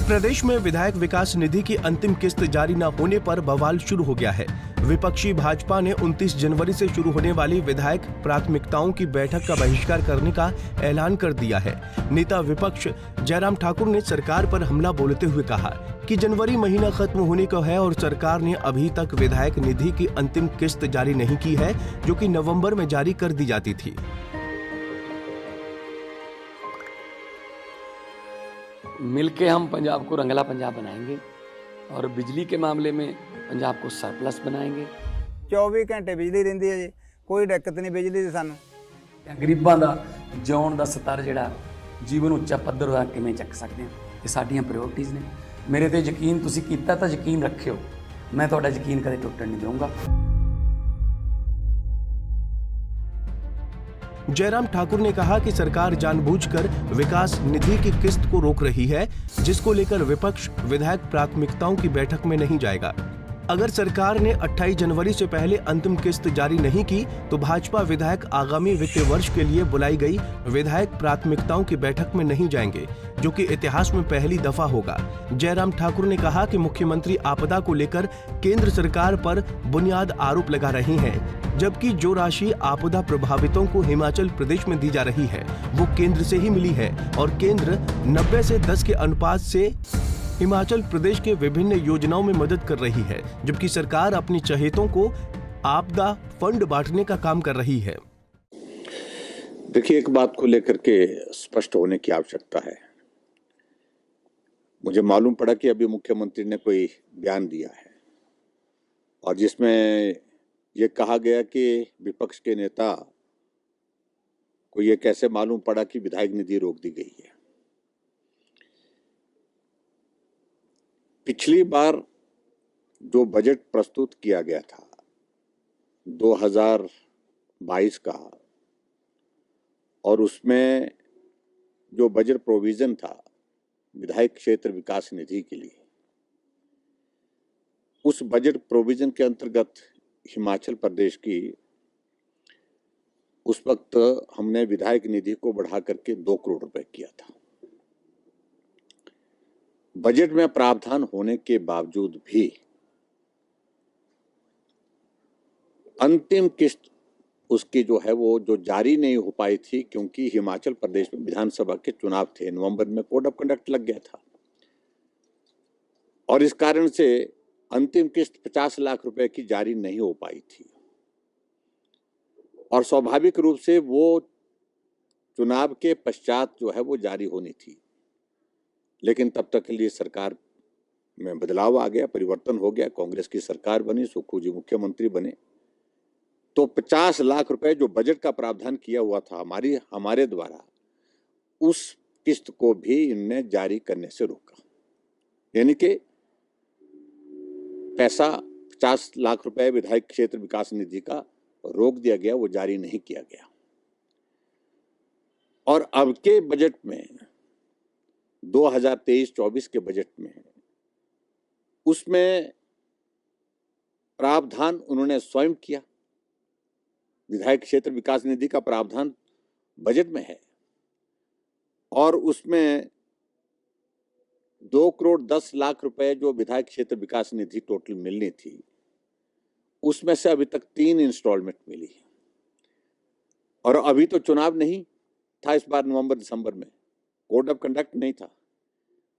प्रदेश में विधायक विकास निधि की अंतिम किस्त जारी न होने पर बवाल शुरू हो गया है। विपक्षी भाजपा ने 29 जनवरी से शुरू होने वाली विधायक प्राथमिकताओं की बैठक का बहिष्कार करने का ऐलान कर दिया है। नेता विपक्ष जयराम ठाकुर ने सरकार पर हमला बोलते हुए कहा कि जनवरी महीना खत्म होने को है और सरकार ने अभी तक विधायक निधि की अंतिम किस्त जारी नहीं की है, जो कि नवंबर में जारी कर दी जाती थी। मिलके हम पंजाब को रंगला पंजाब बनाएंगे और बिजली के मामले में पंजाब को सरप्लस बनाएंगे। 24 घंटे बिजली रहिंदी है जी, कोई दिक्कत नहीं बिजली दी सानू। गरीबां दा जिउण दा स्तर जिहड़ा जीवन उच्चा पੱਧਰ दा किवें ਚੱਕ सकते हैं, ये साडियां प्रायोरिटीज़ ने। मेरे ते यकीन तुसीं कीता तां यकीन रखियो, मैं तुहाडा यकीन कदे टुੱਟਣ नहीं दूंगा। जयराम ठाकुर ने कहा कि सरकार जानबूझकर विकास निधि की किस्त को रोक रही है, जिसको लेकर विपक्ष विधायक प्राथमिकताओं की बैठक में नहीं जाएगा। अगर सरकार ने 28 जनवरी से पहले अंतिम किस्त जारी नहीं की तो भाजपा विधायक आगामी वित्तीय वर्ष के लिए बुलाई गई विधायक प्राथमिकताओं की बैठक में नहीं जाएंगे, जो कि इतिहास में पहली दफा होगा। जयराम ठाकुर ने कहा कि मुख्यमंत्री आपदा को लेकर केंद्र सरकार पर बुनियाद आरोप लगा रही हैं, जबकि जो राशि आपदा प्रभावितों को हिमाचल प्रदेश में दी जा रही है वो केंद्र से ही मिली है और केंद्र 90 से 10 के अनुपात से हिमाचल प्रदेश के विभिन्न योजनाओं में मदद कर रही है, जबकि सरकार अपनी चहेतों को आपदा फंड बांटने का काम कर रही है। देखिए, एक बात को लेकर के स्पष्ट होने की आवश्यकता है। मुझे मालूम पड़ा कि अभी मुख्यमंत्री ने कोई बयान दिया है और जिसमें ये कहा गया कि विपक्ष के नेता को ये कैसे मालूम पड़ा कि विधायक निधि रोक दी गई है। पिछली बार जो बजट प्रस्तुत किया गया था 2022 का, और उसमें जो बजट प्रोविजन था विधायक क्षेत्र विकास निधि के लिए, उस बजट प्रोविजन के अंतर्गत हिमाचल प्रदेश की उस वक्त हमने विधायक निधि को बढ़ा करके 2 करोड़ रुपए किया था। बजट में प्रावधान होने के बावजूद भी अंतिम किस्त उसकी जो है वो जो जारी नहीं हो पाई थी, क्योंकि हिमाचल प्रदेश में विधानसभा के चुनाव थे, नवंबर में कोड ऑफ कंडक्ट लग गया था और इस कारण से अंतिम किस्त 50 लाख रुपए की जारी नहीं हो पाई थी और स्वाभाविक रूप से वो चुनाव के पश्चात जो है वो जारी होनी थी। लेकिन तब तक के लिए सरकार में बदलाव आ गया, परिवर्तन हो गया, कांग्रेस की सरकार बनी, सुक्खू जी मुख्यमंत्री बने, तो 50 लाख रुपए जो बजट का प्रावधान किया हुआ था हमारे द्वारा, उस किस्त को भी इनने जारी करने से रोका। यानी कि पैसा 50 लाख रुपए विधायक क्षेत्र विकास निधि का रोक दिया गया, वो जारी नहीं किया गया। और अब के बजट में 2023-24 के बजट में उसमें प्रावधान उन्होंने स्वयं किया। विधायक क्षेत्र विकास निधि का प्रावधान बजट में है और उसमें 2 करोड़ 10 लाख रुपए जो विधायक क्षेत्र विकास निधि टोटल मिलनी थी, उसमें से अभी तक 3 इंस्टॉलमेंट मिली है और अभी तो चुनाव नहीं था इस बार, नवंबर दिसंबर में कोड ऑफ कंडक्ट नहीं था।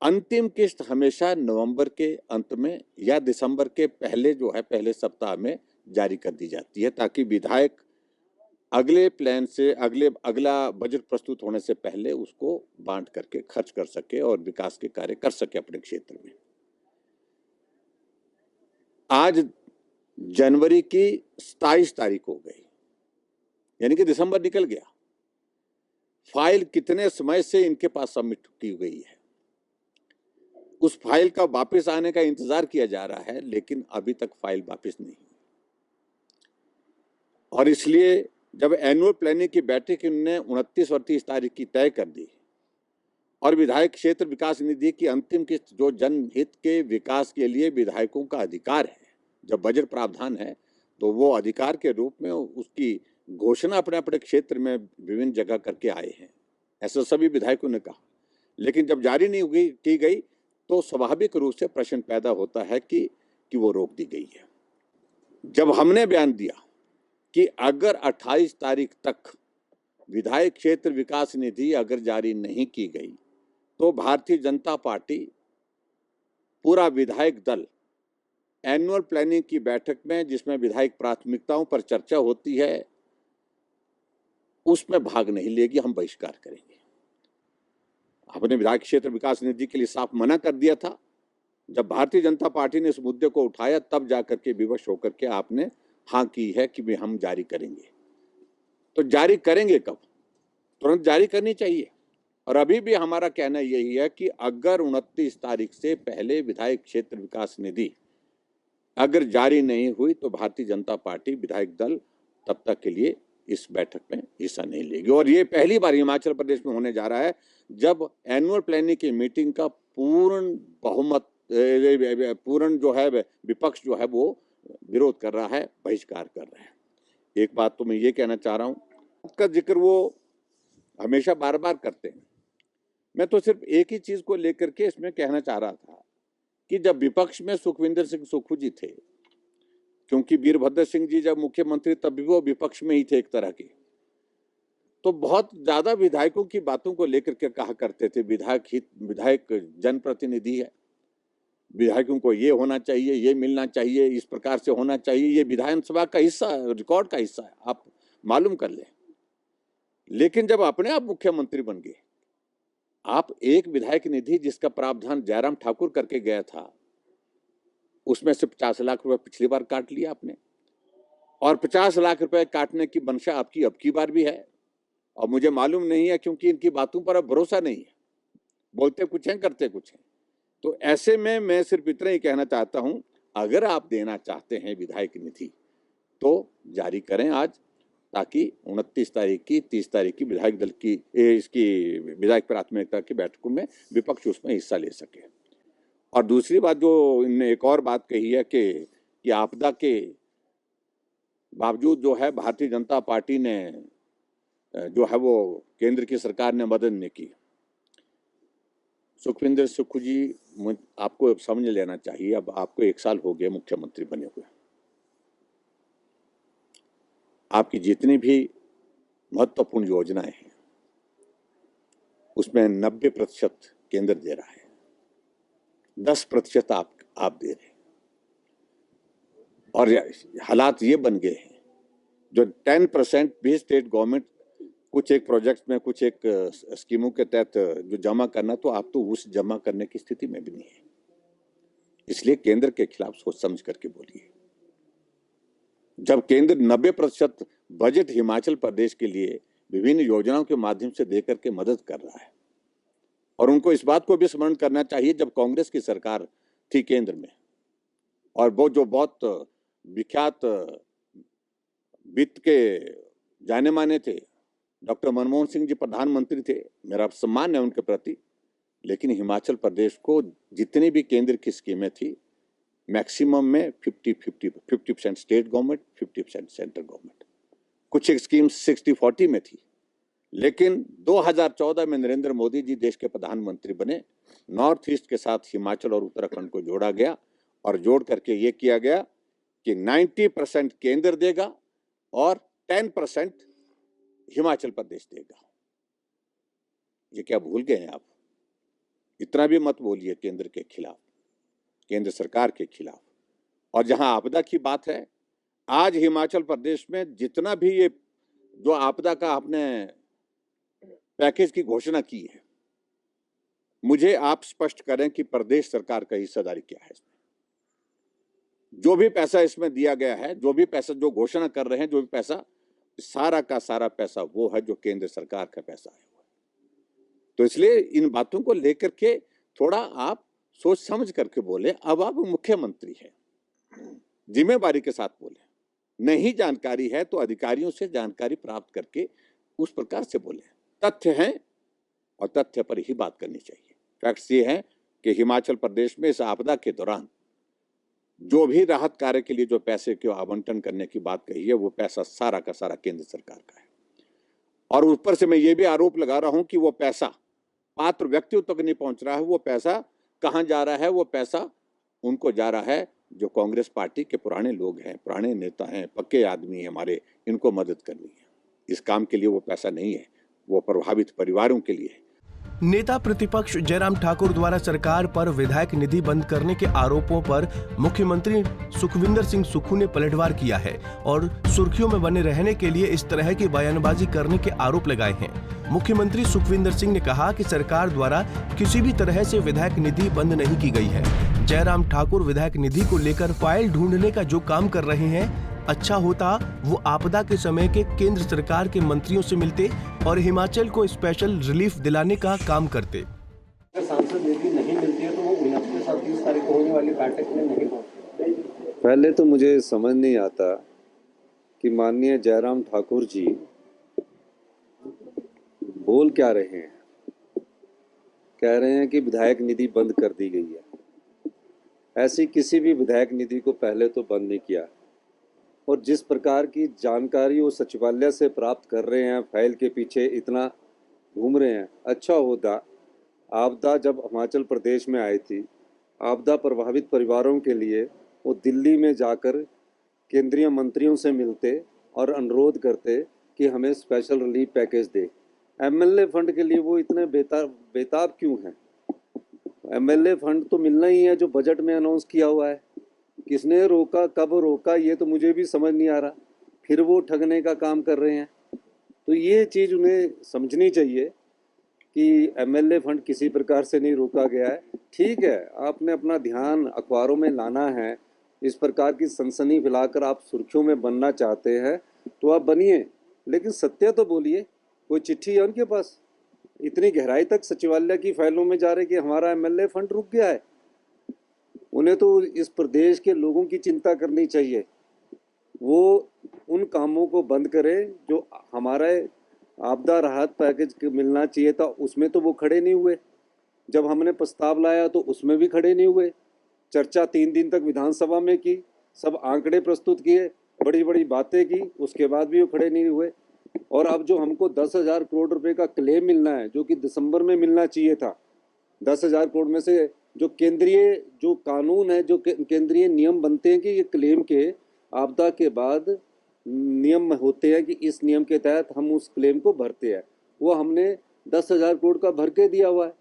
अंतिम किस्त हमेशा नवंबर के अंत में या दिसंबर के पहले जो है पहले सप्ताह में जारी कर दी जाती है, ताकि विधायक अगले प्लान से अगला बजट प्रस्तुत होने से पहले उसको बांट करके खर्च कर सके और विकास के कार्य कर सके अपने क्षेत्र में। आज जनवरी की 27 तारीख हो गई, यानी कि दिसंबर निकल गया। फाइल कितने समय से इनके पास सबमिट की गई है, उस फाइल का वापस आने का इंतजार किया जा रहा है, लेकिन अभी तक फाइल वापस नहीं। और इसलिए जब एनुअल प्लानिंग की बैठक इन्होंने 29 और 30 तारीख की तय कर दी और विधायक क्षेत्र विकास निधि की अंतिम किस्त जो जनहित के विकास के लिए विधायकों का अधिकार है, जब बजट प्रावधान है तो वो अधिकार के रूप में उसकी घोषणा अपने अपने क्षेत्र में विभिन्न जगह करके आए हैं, ऐसा सभी विधायकों ने कहा। लेकिन जब जारी नहीं की गई तो स्वाभाविक रूप से प्रश्न पैदा होता है कि वो रोक दी गई है। जब हमने बयान दिया कि अगर 28 तारीख तक विधायक क्षेत्र विकास निधि अगर जारी नहीं की गई तो भारतीय जनता पार्टी पूरा विधायक दल एनुअल प्लानिंग की बैठक में, जिसमें विधायक प्राथमिकताओं पर चर्चा होती है, उसमें भाग नहीं लेगी, हम बहिष्कार करेंगे। हमने विधायक क्षेत्र विकास निधि के लिए साफ मना कर दिया था। जब भारतीय जनता पार्टी ने इस मुद्दे को उठाया तब जाकर के विवश होकर के आपने हाँ की है कि भी हम जारी करेंगे। तो जारी करेंगे कब? तुरंत जारी करनी चाहिए। और अभी भी हमारा कहना यही है कि अगर 29 तारीख से पहले विधायक क्षेत्र विकास निधि अगर जारी नहीं हुई तो भारतीय जनता पार्टी विधायक दल तब तक के लिए इस बैठक में हिस्सा नहीं लेगी। और ये पहली बार हिमाचल प्रदेश में होने जा रहा है जब एनुअल प्लानिंग की मीटिंग का पूर्ण बहुमत, पूर्ण जो है विपक्ष जो है वो विरोध कर रहा है, बहिष्कार कर रहा है। एक बात तो मैं ये कहना चाह रहा हूँ का जिक्र वो हमेशा बार बार करते हैं। मैं तो सिर्फ एक ही चीज को लेकर के इसमें कहना चाह रहा था कि जब विपक्ष में सुखविंदर सिंह सुक्खू जी थे, क्योंकि वीरभद्र सिंह जी जब मुख्यमंत्री तब भी वो विपक्ष में ही थे एक तरह के, तो बहुत ज्यादा विधायकों की बातों को लेकर के कहा करते थे विधायक जनप्रतिनिधि है, विधायकों को ये होना चाहिए, ये मिलना चाहिए, इस प्रकार से होना चाहिए, ये विधानसभा का हिस्सा, रिकॉर्ड का हिस्सा है, आप मालूम कर लें। लेकिन जब अपने आप मुख्यमंत्री बन गए, आप एक विधायक निधि जिसका प्रावधान जयराम ठाकुर करके गया था, उसमें से 50 लाख रुपए पिछली बार काट लिया आपने, और 50 लाख रुपए काटने की मंशा आपकी अब की बार भी है। और मुझे मालूम नहीं है, क्योंकि इनकी बातों पर अब भरोसा नहीं है, बोलते कुछ हैं करते कुछ हैं। तो ऐसे में मैं सिर्फ इतना ही कहना चाहता हूं, अगर आप देना चाहते हैं विधायक निधि तो जारी करें आज, ताकि 29 तारीख की 30 तारीख की विधायक दल की इसकी विधायक प्राथमिकता की बैठकों में विपक्ष उसमें हिस्सा ले सके। और दूसरी बात जो इनने एक और बात कही है कि आपदा के बावजूद जो है भारतीय जनता पार्टी ने जो है वो केंद्र की सरकार ने मदद नहीं की। सुखविंदर सुक्खू जी, आपको समझ लेना चाहिए, अब आपको 1 साल हो गया मुख्यमंत्री बने हुए, आपकी जितनी भी महत्वपूर्ण योजनाएं हैं उसमें 90% केंद्र दे रहा है, 10% आप दे रहे हैं। और हालात ये बन गए हैं जो 10% भी स्टेट गवर्नमेंट कुछ एक प्रोजेक्ट में, कुछ एक स्कीमों के तहत जो जमा करना, तो आप तो उस जमा करने की स्थिति में भी नहीं है। इसलिए केंद्र के खिलाफ सोच समझ करके बोलिए। जब केंद्र 90% बजट हिमाचल प्रदेश के लिए विभिन्न योजनाओं के माध्यम से देकर के मदद कर रहा है, और उनको इस बात को भी स्मरण करना चाहिए जब कांग्रेस की सरकार थी केंद्र में, और वो जो बहुत विख्यात वित्त के जाने माने थे, डॉक्टर मनमोहन सिंह जी प्रधानमंत्री थे, मेरा सम्मान है उनके प्रति, लेकिन हिमाचल प्रदेश को जितनी भी केंद्र की स्कीमें थी मैक्सिमम में 50% स्टेट गवर्नमेंट, 50% सेंट्रल गवर्नमेंट। कुछ एक स्कीम 60-40 में थी, लेकिन 2014 में नरेंद्र मोदी जी देश के प्रधानमंत्री बने, नॉर्थ ईस्ट के साथ हिमाचल और उत्तराखंड को जोड़ा गया, और जोड़ करके ये किया गया कि 90% केंद्र देगा और 10% हिमाचल प्रदेश देगा। ये क्या भूल गए हैं आप? इतना भी मत बोलिए केंद्र के खिलाफ, केंद्र सरकार के खिलाफ। और जहां आपदा की बात है, आज हिमाचल प्रदेश में जितना भी ये जो आपदा का आपने पैकेज की घोषणा की है, मुझे आप स्पष्ट करें कि प्रदेश सरकार का हिस्सेदारी क्या है इसमें। जो भी पैसा इसमें दिया गया है, जो भी पैसा जो घोषणा कर रहे हैं, जो भी पैसा, सारा का सारा पैसा वो है जो केंद्र सरकार का पैसा है। तो इसलिए इन बातों को लेकर के थोड़ा आप सोच समझ करके बोले। अब आप मुख्यमंत्री हैं, जिम्मेदारी के साथ बोले। नहीं जानकारी है तो अधिकारियों से जानकारी प्राप्त करके उस प्रकार से बोले। तथ्य हैं और तथ्य पर ही बात करनी चाहिए। फैक्ट्स ये हैं कि हिमाचल प्रदेश में इस आपदा के दौरान जो भी राहत कार्य के लिए जो पैसे के आवंटन करने की बात कही है, वो पैसा सारा का सारा केंद्र सरकार का है। और ऊपर से मैं ये भी आरोप लगा रहा हूं कि वो पैसा पात्र व्यक्तियों तक नहीं पहुंच रहा है, वो पैसा कहाँ जा रहा है वो पैसा? उनको जा रहा है जो कांग्रेस पार्टी के पुराने लोग हैं, पुराने नेता हैं, पक्के आदमी हैं हमारे, इनको मदद करनी है। इस काम के लिए वो पैसा नहीं है, वो प्रभावित परिवारों के लिए है। नेता प्रतिपक्ष जयराम ठाकुर द्वारा सरकार पर विधायक निधि बंद करने के आरोपों पर मुख्यमंत्री सुखविंदर सिंह सुक्खू ने पलटवार किया है और सुर्खियों में बने रहने के लिए इस तरह की बयानबाजी करने के आरोप लगाए हैं। मुख्यमंत्री सुखविंदर सिंह ने कहा कि सरकार द्वारा किसी भी तरह से विधायक निधि बंद नहीं की गई है। जयराम ठाकुर विधायक निधि को लेकर फाइल ढूंढने का जो काम कर रहे हैं, अच्छा होता वो आपदा के समय के केंद्र सरकार के मंत्रियों से मिलते और हिमाचल को स्पेशल रिलीफ दिलाने का काम करते। सांसद निधि नहीं मिलती है तो वो 29 और 30 तारीख को होने वाली बैठक में नहीं पहुंचते। पहले तो मुझे समझ नहीं आता कि माननीय जयराम ठाकुर जी बोल क्या रहे हैं। कह रहे हैं कि विधायक निधि बंद कर दी गई है। ऐसी किसी भी विधायक निधि को पहले तो बंद नहीं किया, और जिस प्रकार की जानकारी वो सचिवालय से प्राप्त कर रहे हैं, फाइल के पीछे इतना घूम रहे हैं। अच्छा होता आपदा जब हिमाचल प्रदेश में आई थी, आपदा प्रभावित परिवारों के लिए वो दिल्ली में जाकर केंद्रीय मंत्रियों से मिलते और अनुरोध करते कि हमें स्पेशल रिलीफ पैकेज दे। एमएलए फंड के लिए वो इतने बेताब क्यों हैं? एमएलए फंड तो मिलना ही है जो बजट में अनाउंस किया हुआ है। किसने रोका, कब रोका, ये तो मुझे भी समझ नहीं आ रहा। फिर वो ठगने का काम कर रहे हैं। तो ये चीज़ उन्हें समझनी चाहिए कि एमएलए फंड किसी प्रकार से नहीं रोका गया है। ठीक है, आपने अपना ध्यान अखबारों में लाना है, इस प्रकार की सनसनी फैलाकर आप सुर्खियों में बनना चाहते हैं तो आप बनिए, लेकिन सत्य तो बोलिए। कोई चिट्ठी है उनके पास? इतनी गहराई तक सचिवालय की फाइलों में जा रहे कि हमारा एमएलए फंड रुक गया है। उन्हें तो इस प्रदेश के लोगों की चिंता करनी चाहिए। वो उन कामों को बंद करें जो हमारे आपदा राहत पैकेज मिलना चाहिए था, उसमें तो वो खड़े नहीं हुए। जब हमने प्रस्ताव लाया तो उसमें भी खड़े नहीं हुए। चर्चा 3 दिन तक विधानसभा में की, सब आंकड़े प्रस्तुत किए, बड़ी बड़ी बातें की, उसके बाद भी वो खड़े नहीं हुए। और अब जो हमको 10,000 करोड़ रुपए का क्लेम मिलना है, जो कि दिसंबर में मिलना चाहिए था, 10,000 करोड़ में से जो केंद्रीय जो कानून है, जो केंद्रीय नियम बनते हैं कि ये क्लेम के आपदा के बाद नियम होते हैं कि इस नियम के तहत हम उस क्लेम को भरते हैं, वो हमने 10,000 करोड़ का भर के दिया हुआ है।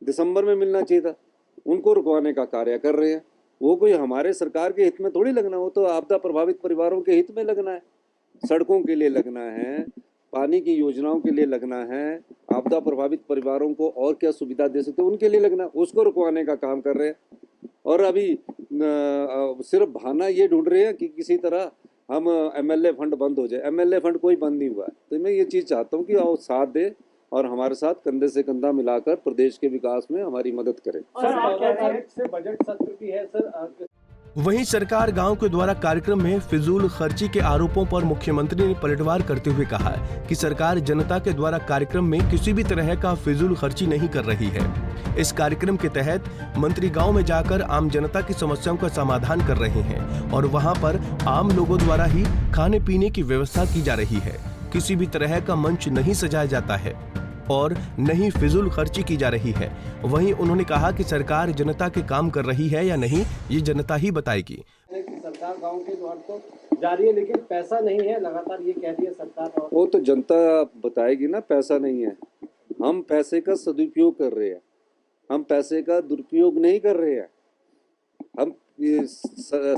दिसंबर में मिलना चाहिए था। उनको रुकवाने का कार्य कर रहे हैं। वो कोई हमारे सरकार के हित में थोड़ी लगना, वो तो आपदा प्रभावित परिवारों के हित में लगना है। सड़कों के लिए लगना है, पानी की योजनाओं के लिए लगना है, आपदा प्रभावित परिवारों को और क्या सुविधा दे सकते हैं उनके लिए लगना, उसको रुकवाने का काम कर रहे हैं। और अभी सिर्फ बहाना ये ढूंढ रहे हैं कि किसी तरह हम एमएलए फंड बंद हो जाए। एमएलए फंड कोई बंद नहीं हुआ है। तो मैं ये चीज़ चाहता हूँ कि वो साथ दे और हमारे साथ कंधे से कंधा मिलाकर प्रदेश के विकास में हमारी मदद करें। सर, बजट सत्र भी है सर। वहीं सरकार गांव के द्वारा कार्यक्रम में फिजूल खर्ची के आरोपों पर मुख्यमंत्री ने पलटवार करते हुए कहा कि सरकार जनता के द्वारा कार्यक्रम में किसी भी तरह का फिजूल खर्ची नहीं कर रही है। इस कार्यक्रम के तहत मंत्री गांव में जाकर आम जनता की समस्याओं का समाधान कर रहे हैं और वहां पर आम लोगों द्वारा ही खाने पीने की व्यवस्था की जा रही है। किसी भी तरह का मंच नहीं सजाया जाता है और नहीं फिजूल खर्ची की जा रही है। वहीं उन्होंने कहा कि सरकार जनता के काम कर रही है या नहीं, ये जनता ही बताएगी। सरकार गांव के द्वार तो जारी है, लेकिन पैसा नहीं है, लगातार ये कह रही है सरकार। वो तो जनता बताएगी ना, पैसा नहीं है। हम पैसे का सदुपयोग कर रहे हैं, हम पैसे का दुरुपयोग नहीं कर रहे हैं। हम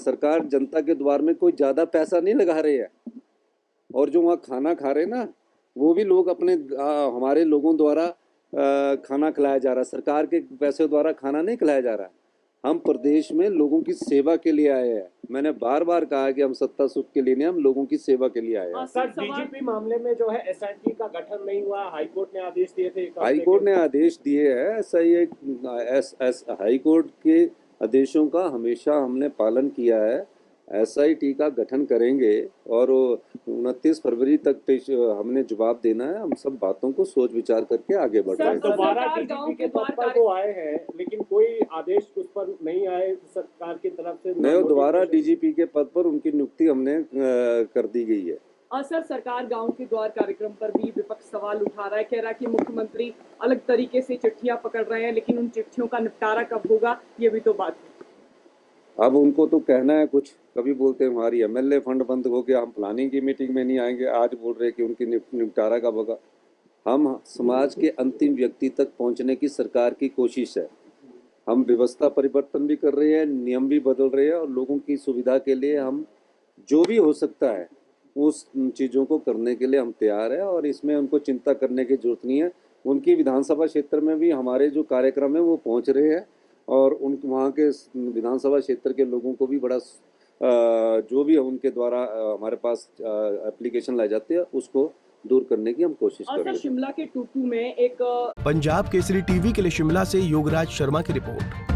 सरकार जनता के द्वार में कोई ज़्यादा पैसा नहीं लगा रहे हैं। और जो वहाँ खाना खा रहे हैं ना, वो भी लोग अपने हमारे लोगों द्वारा खाना खिलाया जा रहा है। सरकार के पैसे द्वारा खाना नहीं खिलाया जा रहा। हम प्रदेश में लोगों की सेवा के लिए आए हैं। मैंने बार बार कहा कि हम सत्ता सुख के लिए नहीं, हम लोगों की सेवा के लिए आए हैं। सर, डीजीपी मामले में जो है एसआईटी का गठन नहीं हुआ, हाईकोर्ट ने आदेश दिए थे। हाईकोर्ट ने आदेश दिए हैं, ऐसा ही हाईकोर्ट के आदेशों का हमेशा हमने पालन किया है। एसआईटी का गठन करेंगे और 29 फरवरी तक हमने जवाब देना है। हम सब बातों को सोच विचार करके आगे बढ़ रहे हैं। दोबारा डीजीपी के पद पर वो आए हैं, लेकिन कोई आदेश उस पर नहीं आए सरकार की तरफ से। नहीं, दोबारा डीजीपी के पद पर उनकी नियुक्ति हमने कर दी गई है। सर, सरकार गांव के द्वार कार्यक्रम पर भी विपक्ष सवाल उठा रहा है, कह रहा है कि मुख्यमंत्री अलग तरीके से चिट्ठियां पकड़ रहे हैं, लेकिन उन चिट्ठियों का निपटारा कब होगा ये भी तो बात है। अब उनको तो कहना है कुछ, कभी बोलते हैं हमारी एमएलए फंड बंद हो गया, हम प्लानिंग की मीटिंग में नहीं आएंगे, आज बोल रहे हैं कि उनकी निपटारा कब होगा। हम समाज के अंतिम व्यक्ति तक पहुंचने की सरकार की कोशिश है। हम व्यवस्था परिवर्तन भी कर रहे हैं, नियम भी बदल रहे हैं और लोगों की सुविधा के लिए हम जो भी हो सकता है उस चीज़ों को करने के लिए हम तैयार हैं और इसमें उनको चिंता करने की जरूरत नहीं है। उनकी विधानसभा क्षेत्र में भी हमारे जो कार्यक्रम है वो पहुंच रहे हैं और उन वहाँ के विधानसभा क्षेत्र के लोगों को भी बड़ा जो भी उनके द्वारा हमारे पास एप्लीकेशन लाई जाती है उसको दूर करने की हम कोशिश कर रहे हैं। शिमला के टूटू में एक पंजाब केसरी टीवी के लिए शिमला से योगराज शर्मा की रिपोर्ट।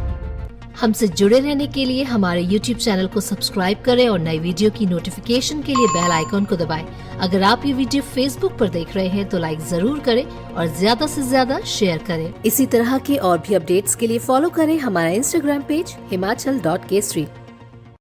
हमसे जुड़े रहने के लिए हमारे YouTube चैनल को सब्सक्राइब करें और नई वीडियो की नोटिफिकेशन के लिए बेल आइकॉन को दबाएं। अगर आप ये वीडियो Facebook पर देख रहे हैं तो लाइक जरूर करें और ज्यादा से ज्यादा शेयर करें। इसी तरह के और भी अपडेट्स के लिए फॉलो करें हमारा Instagram पेज himachal.kesri।